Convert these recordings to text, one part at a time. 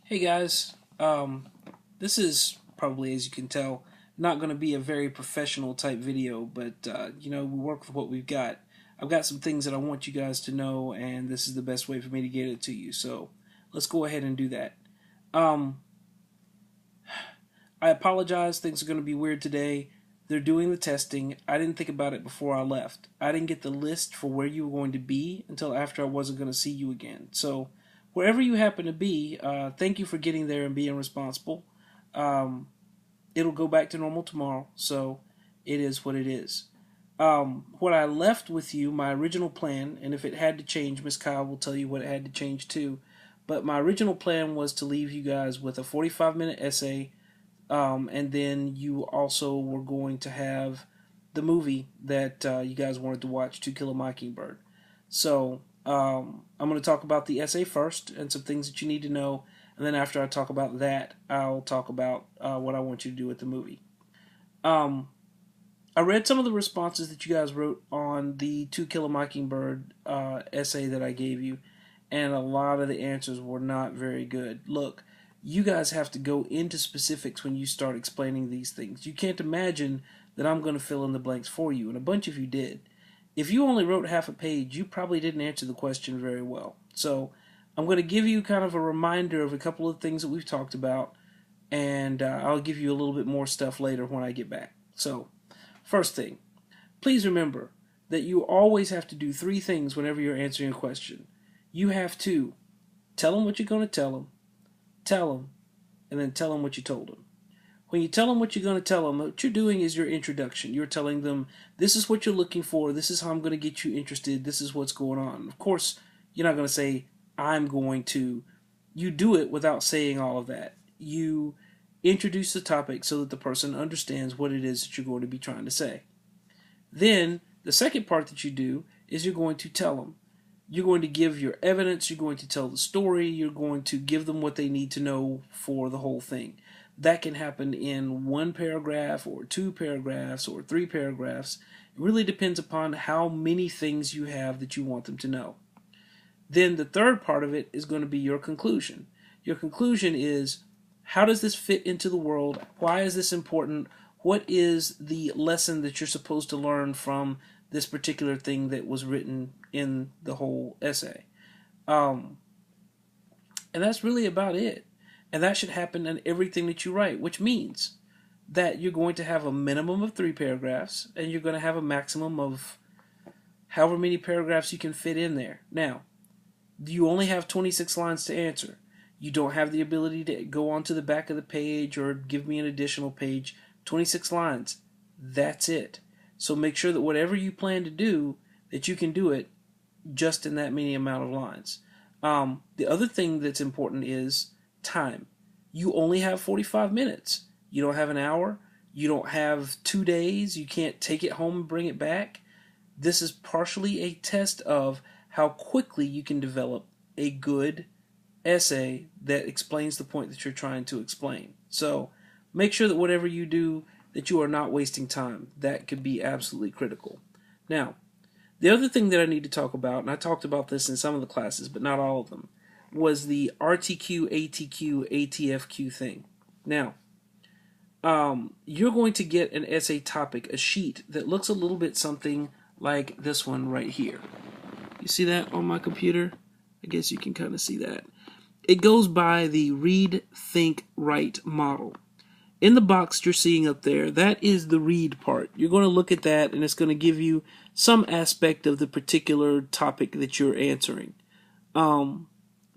Hey guys, this is probably, as you can tell, not going to be a very professional type video, but we work with what we've got. I've got some things that I want you guys to know, and this is the best way for me to get it to you. So let's go ahead and do that. Um, I apologize, things are going to be weird today. They're doing the testing. I didn't think about it before I left. I didn't get the list for where you were going to be until after I wasn't going to see you again. So wherever you happen to be, thank you for getting there and being responsible. Um, it'll go back to normal tomorrow, so it is what it is. What I left with you, my original plan, and if it had to change, Miss Kyle will tell you what it had to change too. But my original plan was to leave you guys with a 45-minute essay, and then you also were going to have the movie that you guys wanted to watch, To Kill a Mockingbird. So I'm going to talk about the essay first and some things that you need to know. And then after I talk about that, I'll talk about what I want you to do with the movie. Um, I read some of the responses that you guys wrote on the To Kill a Mockingbird essay that I gave you, and a lot of the answers were not very good. Look, you guys have to go into specifics when you start explaining these things. You can't imagine that I'm going to fill in the blanks for you, and a bunch of you did. If you only wrote half a page, you probably didn't answer the question very well. So I'm going to give you kind of a reminder of a couple of things that we've talked about, and I'll give you a little bit more stuff later when I get back. So, first thing, please remember that you always have to do three things whenever you're answering a question. You have to tell them what you're going to tell them, and then tell them what you told them. When you tell them what you're going to tell them, what you're doing is your introduction. You're telling them, this is what you're looking for, this is how I'm going to get you interested, this is what's going on. Of course, you're not going to say, I'm going to. You do it without saying all of that. You introduce the topic so that the person understands what it is that you're going to be trying to say. Then, the second part that you do is you're going to tell them. You're going to give your evidence, you're going to tell the story, you're going to give them what they need to know for the whole thing. That can happen in one paragraph or two paragraphs or three paragraphs. It really depends upon how many things you have that you want them to know. Then the third part of it is going to be your conclusion. Your conclusion is, how does this fit into the world? Why is this important? What is the lesson that you're supposed to learn from this particular thing that was written in the whole essay? And that's really about it. And that should happen in everything that you write, which means that you're going to have a minimum of 3 paragraphs, and you're going to have a maximum of however many paragraphs you can fit in there. Now, you only have 26 lines to answer. You don't have the ability to go onto the back of the page or give me an additional page. 26 lines. That's it. So make sure that whatever you plan to do, that you can do it just in that many amount of lines. The other thing that's important is time. You only have 45 minutes. You don't have an hour. You don't have 2 days. You can't take it home and bring it back. This is partially a test of how quickly you can develop a good essay that explains the point that you're trying to explain. So make sure that whatever you do, that you are not wasting time. That could be absolutely critical. Now, the other thing that I need to talk about, and I talked about this in some of the classes, but not all of them, was the RTQ, ATQ, ATFQ thing. Now, you're going to get an essay topic, a sheet that looks a little bit something like this one right here. You see that on my computer? I guess you can kind of see that. It goes by the read, think, write model. In the box you're seeing up there, that is the read part. You're going to look at that, and it's going to give you some aspect of the particular topic that you're answering.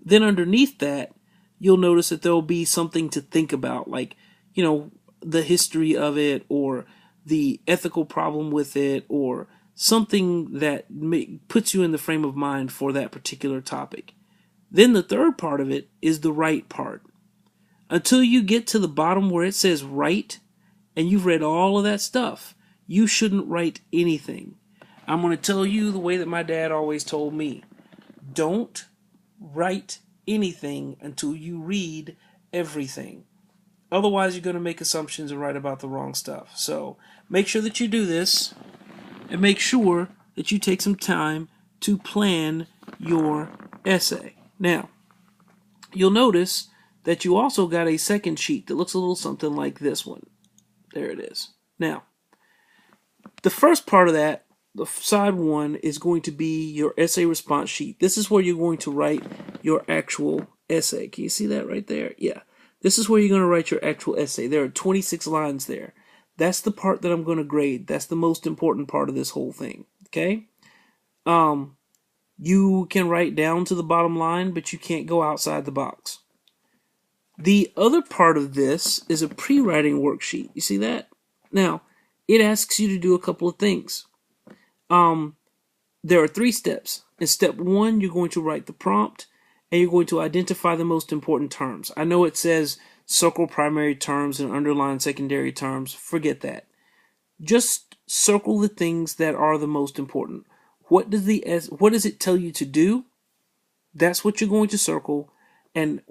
Then underneath that, you'll notice that there'll be something to think about, like, the history of it, or the ethical problem with it, or something that puts you in the frame of mind for that particular topic. Then the third part of it is the write part. Until you get to the bottom where it says write, and you've read all of that stuff, you shouldn't write anything. I'm going to tell you the way that my dad always told me. Don't write anything until you read everything. Otherwise, you're going to make assumptions and write about the wrong stuff. So make sure that you do this, and make sure that you take some time to plan your essay. Now, you'll notice that you also got a second sheet that looks a little something like this one. There it is. Now, the first part of that, the side one, is going to be your essay response sheet. This is where you're going to write your actual essay. Can you see that right there? Yeah. This is where you're going to write your actual essay. There are 26 lines there. That's the part that I'm going to grade. That's the most important part of this whole thing. Okay? You can write down to the bottom line, but you can't go outside the box. The other part of this is a pre-writing worksheet. You see that? Now, it asks you to do a couple of things. There are 3 steps. In step 1, you're going to write the prompt, and you're going to identify the most important terms. I know it says circle primary terms and underline secondary terms. Forget that. Just circle the things that are the most important. What does it tell you to do? That's what you're going to circle. And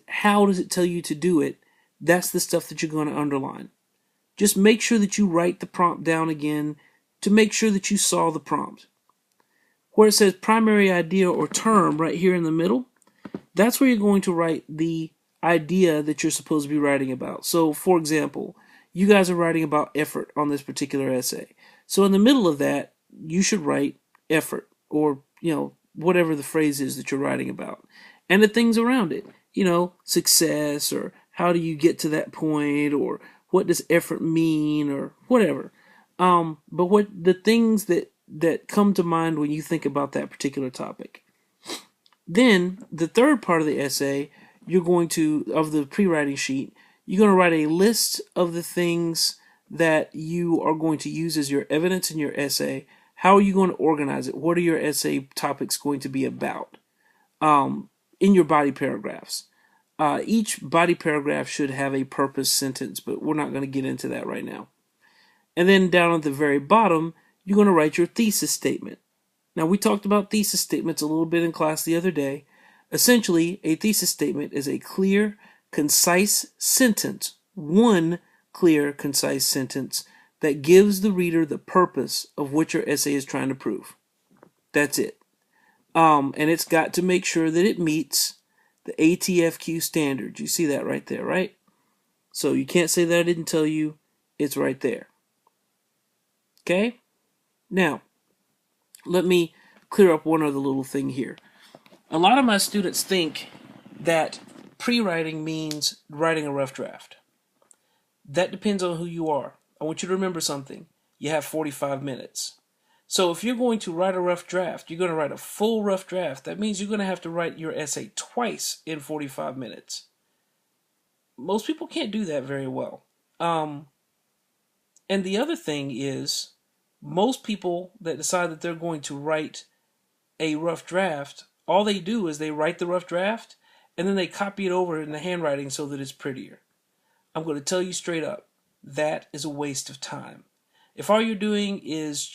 how does it tell you to do it? That's the stuff that you're going to underline. Just make sure that you write the prompt down again to make sure that you saw the prompt. Where it says primary idea or term right here in the middle, that's where you're going to write the idea that you're supposed to be writing about. So, for example, you guys are writing about effort on this particular essay. So in the middle of that, you should write effort, or, whatever the phrase is that you're writing about. And the things around it, success, or how do you get to that point, or what does effort mean, or whatever. But what the things that come to mind when you think about that particular topic. Then the third part of the essay, of the pre-writing sheet, you're going to write a list of the things that you are going to use as your evidence in your essay. How are you going to organize it? What are your essay topics going to be about? In your body paragraphs. Each body paragraph should have a purpose sentence, but we're not going to get into that right now. And then down at the very bottom, you're going to write your thesis statement. Now, we talked about thesis statements a little bit in class the other day. Essentially, a thesis statement is a clear, concise sentence, one clear, concise sentence that gives the reader the purpose of what your essay is trying to prove. That's it. And it's got to make sure that it meets the ATFQ standards. You see that right there, right? So you can't say that I didn't tell you. It's right there. Okay? Now, let me clear up one other little thing here. A lot of my students think that pre-writing means writing a rough draft. That depends on who you are. I want you to remember something. You have 45 minutes. So if you're going to write a rough draft, you're going to write a full rough draft. That means you're going to have to write your essay twice in 45 minutes. Most people can't do that very well. And the other thing is, most people that decide that they're going to write a rough draft, all they do is they write the rough draft and then they copy it over in the handwriting so that it's prettier. I'm going to tell you straight up, that is a waste of time. If all you're doing is,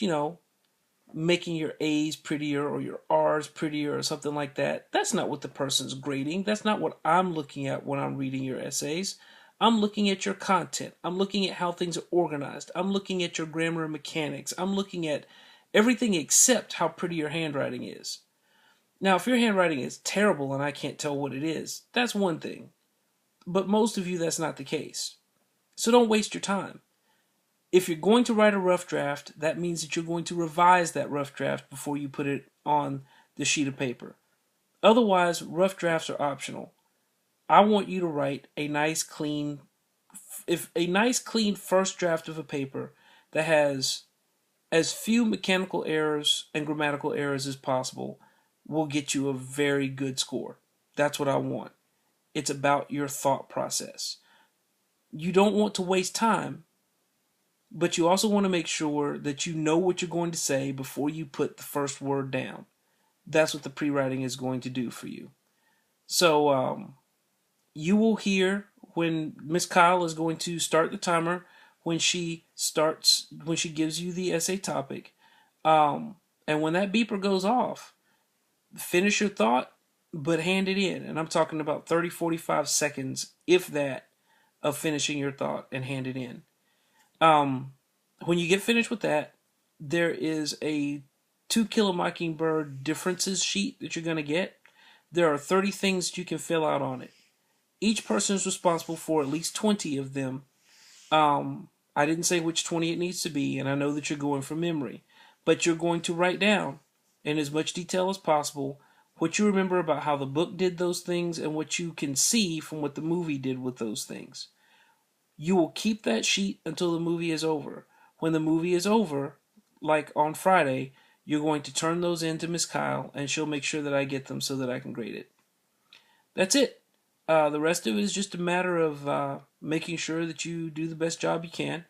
making your A's prettier or your R's prettier or something like that, that's not what the person's grading. That's not what I'm looking at when I'm reading your essays. I'm looking at your content. I'm looking at how things are organized. I'm looking at your grammar and mechanics. I'm looking at everything except how pretty your handwriting is. Now, if your handwriting is terrible and I can't tell what it is, that's one thing. But most of you, that's not the case. So don't waste your time. If you're going to write a rough draft, that means that you're going to revise that rough draft before you put it on the sheet of paper. Otherwise, rough drafts are optional. I want you to write a nice clean first draft of a paper that has as few mechanical errors and grammatical errors as possible will get you a very good score. That's what I want. It's about your thought process. You don't want to waste time, but you also want to make sure that you know what you're going to say before you put the first word down. That's what the pre-writing is going to do for you. So you will hear when Miss Kyle is going to start the timer when she gives you the essay topic. And when that beeper goes off, finish your thought, but hand it in. And I'm talking about 30, 45 seconds, if that, of finishing your thought and hand it in. When you get finished with that, there is a To Kill a Mockingbird differences sheet that you're going to get. There are 30 things that you can fill out on it. Each person is responsible for at least 20 of them. I didn't say which 20 it needs to be, and I know that you're going from memory, but you're going to write down in as much detail as possible what you remember about how the book did those things and what you can see from what the movie did with those things. You will keep that sheet until the movie is over. When the movie is over, like on Friday, you're going to turn those in to Miss Kyle, and she'll make sure that I get them so that I can grade it. That's it. The rest of it is just a matter of making sure that you do the best job you can.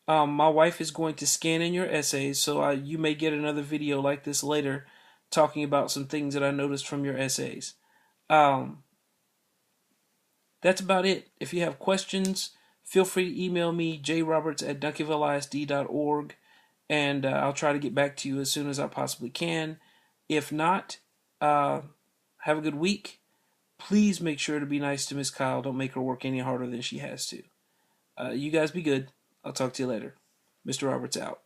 My wife is going to scan in your essays, so you may get another video like this later talking about some things that I noticed from your essays. That's about it. If you have questions, feel free to email me, jroberts@duncanvilleisd.org, and I'll try to get back to you as soon as I possibly can. If not, have a good week. Please make sure to be nice to Miss Kyle. Don't make her work any harder than she has to. You guys be good. I'll talk to you later. Mr. Roberts out.